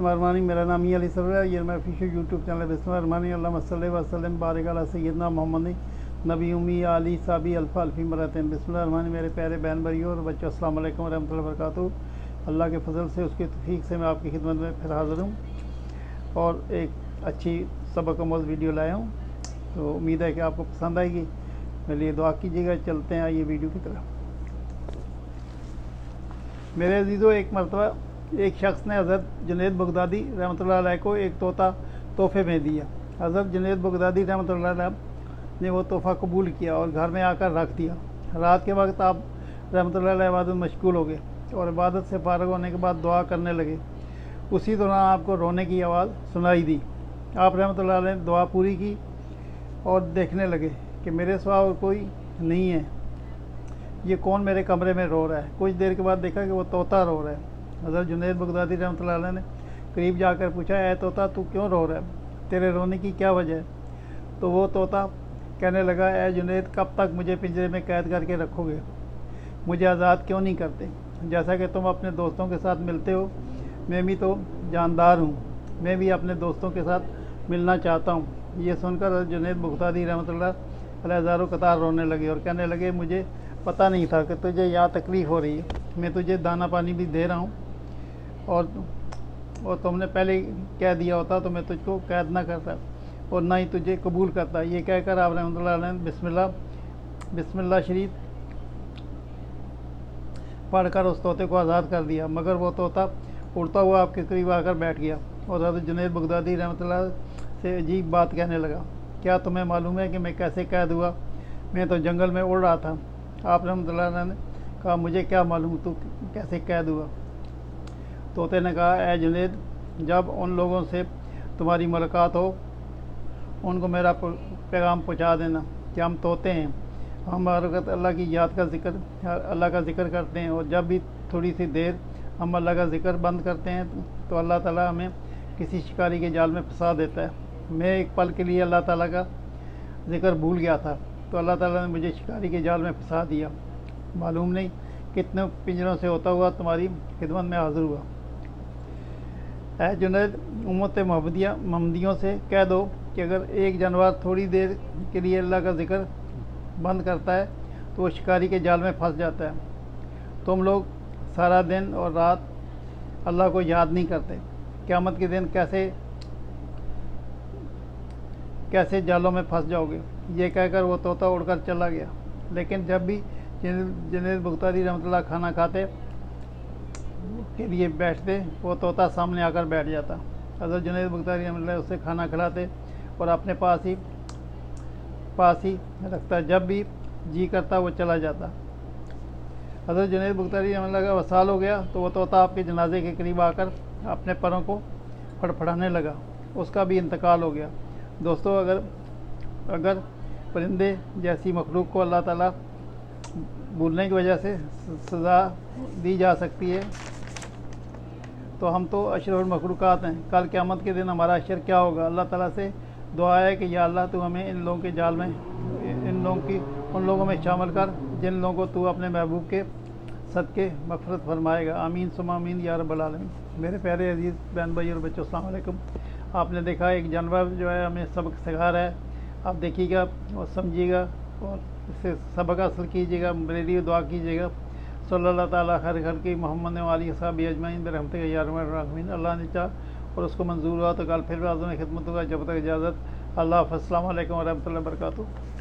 बिस्मिल्लाह मेरा नाम ही अली सरवर है। ये मेरा ऑफिशियल यूट्यूब चैनल है। बिस्मिल्लाह अल्लाहुम्मा सल्ली व सल्लिम बारिक अला सय्यदना मोहम्मद नबी उम्मी आली साबी अल्फ़ा अल्फ़ी मरतन। बिस्मिल्लाह मेरे प्यारे बहन भाइयों और बच्चों, अस्सलाम वालेकुम रहमतुल्लाहि व बरकातुहू। अल्लाह के फजल से, उसके तौफीक से मैं आपकी खिदमत में फिर हाज़िर हूँ और एक अच्छी सबक आमोज़ वीडियो लाया हूँ। तो उम्मीद है कि आपको पसंद आएगी। मेरे लिए दुआ कीजिएगा। चलते हैं आइए वीडियो की तरफ। मेरे अजीज़ों, एक मरतबा एक शख्स ने हज़रत जुनैद बगदादी रहमतुल्लाह अलैह को एक तोता तोहफे में दिया। हज़रत जुनैद बगदादी रहमतुल्लाह अलैह ने वो तोहफ़ा कबूल किया और घर में आकर रख दिया। रात के वक्त आप रहमतुल्लाह अलैह इबादत मशगूल हो गए और इबादत से फ़ारिग होने के बाद दुआ करने लगे। उसी दौरान आपको रोने की आवाज़ सुनाई दी। आप रहमतुल्लाह अलैह ने दुआ पूरी की और देखने लगे कि मेरे सिवा और कोई नहीं है, ये कौन मेरे कमरे में रो रहा है। कुछ देर के बाद देखा कि वो तोता रो रहा है। हज़रत जुनैद बगदादी रहमतुल्लाह अलैह ने करीब जाकर पूछा, ऐ तोता, तू क्यों रो रहा है? तेरे रोने की क्या वजह है? तो वो तोता कहने लगा, ऐ जुनैद, कब तक मुझे पिंजरे में कैद करके रखोगे? मुझे आज़ाद क्यों नहीं करते? जैसा कि तुम अपने दोस्तों के साथ मिलते हो, मैं भी तो जानदार हूँ, मैं भी अपने दोस्तों के साथ मिलना चाहता हूँ। ये सुनकर हज़रत जुनैद बगदादी रहमतुल्लाह अलैह हज़ारों कतार रोने लगे और कहने लगे, मुझे पता नहीं था कि तुझे यहाँ तकलीफ़ हो रही है। मैं तुझे दाना पानी भी दे रहा हूँ और तुमने पहले कह दिया होता तो मैं तुझको कैद ना करता और ना ही तुझे कबूल करता। ये कहकर आप रहमतुल्लाह अलैह ने बिस्मिल्लाह शरीफ पढ़कर उस तोते को आज़ाद कर दिया। मगर वो तोता उड़ता हुआ आपके करीब आकर बैठ गया और हज़रत जुनैद बगदादी रहमतुल्लाह से अजीब बात कहने लगा, क्या तुम्हें मालूम है कि मैं कैसे कैद हुआ? मैं तो जंगल में उड़ रहा था। आप रहमतुल्लाह अलैह ने कहा, मुझे क्या मालूम तू कैसे कैद हुआ? तोते ने कहा, ऐ जुनैद, जब उन लोगों से तुम्हारी मुलाकात हो, उनको मेरा पैगाम पहुंचा देना कि हम तोते हैं, हम हर वक्त अल्लाह की याद का ज़िक्र, अल्लाह का ज़िक्र करते हैं और जब भी थोड़ी सी देर हम अल्लाह का ज़िक्र बंद करते हैं तो अल्लाह ताला हमें किसी शिकारी के जाल में फंसा देता है। मैं एक पल के लिए अल्लाह ताला का ज़िक्र भूल गया था तो अल्लाह ताला ने मुझे शिकारी के जाल में फंसा दिया। मालूम नहीं कितने पिंजरों से होता हुआ तुम्हारी खिदमत में हाज़िर हुआ। ऐ जुनैद, उम्मत मोहम्मदियों से कह दो कि अगर एक जानवर थोड़ी देर के लिए अल्लाह का ज़िक्र बंद करता है तो वो शिकारी के जाल में फंस जाता है। तुम लोग सारा दिन और रात अल्लाह को याद नहीं करते, क़यामत के दिन कैसे जालों में फंस जाओगे? ये कहकर वो तोता उड़कर चला गया। लेकिन जब भी जुनैद बगदादी रहमतुल्लाह खाना खाते के लिए बैठते, वो तोता सामने आकर बैठ जाता। हज़रत जुनैद बगदादी रहमतुल्लाह उसे खाना खिलाते और अपने पास ही रखता। जब भी जी करता वो चला जाता। हज़रत जुनैद बगदादी रहमतुल्लाह का वसाल हो गया तो वो तोता आपके जनाजे के करीब आकर अपने परों को फड़फड़ाने लगा। उसका भी इंतकाल हो गया। दोस्तों, अगर परिंदे जैसी मखलूक को अल्लाह ताला भूलने की वजह से सज़ा दी जा सकती है तो हम तो अशरफुल मखलूक़ात हैं। कल क़यामत के दिन हमारा अशर क्या होगा? अल्लाह ताला से दुआ है कि या अल्लाह, तू हमें इन लोगों के जाल में, उन लोगों में शामिल कर जिन लोगों को तू अपने महबूब के सदक़े मग़फ़िरत फरमाएगा। आमीन सुम्मा आमीन या रब्बल आलमीन। मेरे प्यारे अजीज़ बहन भाई और बच्चों, अस्सलाम वालेकुम। आपने देखा एक जानवर जो है हमें सबक सिखा रहा है। आप देखिएगा और समझिएगा और इससे सबक हासिल कीजिएगा। मेरे लिए दुआ कीजिएगा। सल्लल्लाहु ताला खैर खल्क़ि मोहम्मद व आलिहि वसहबिहि अजमईन बिरहमतिका या अरहमर राहिमीन। अल्लाह ने चाहा और उसको मंजूर हुआ तो कल फिर आज़म खिदमत होगा। जब तक इजाज़त, अल्लाह हाफ़िज़। अस्सलामु अलैकुम व रहमतुल्लाहि व बरकातुहू।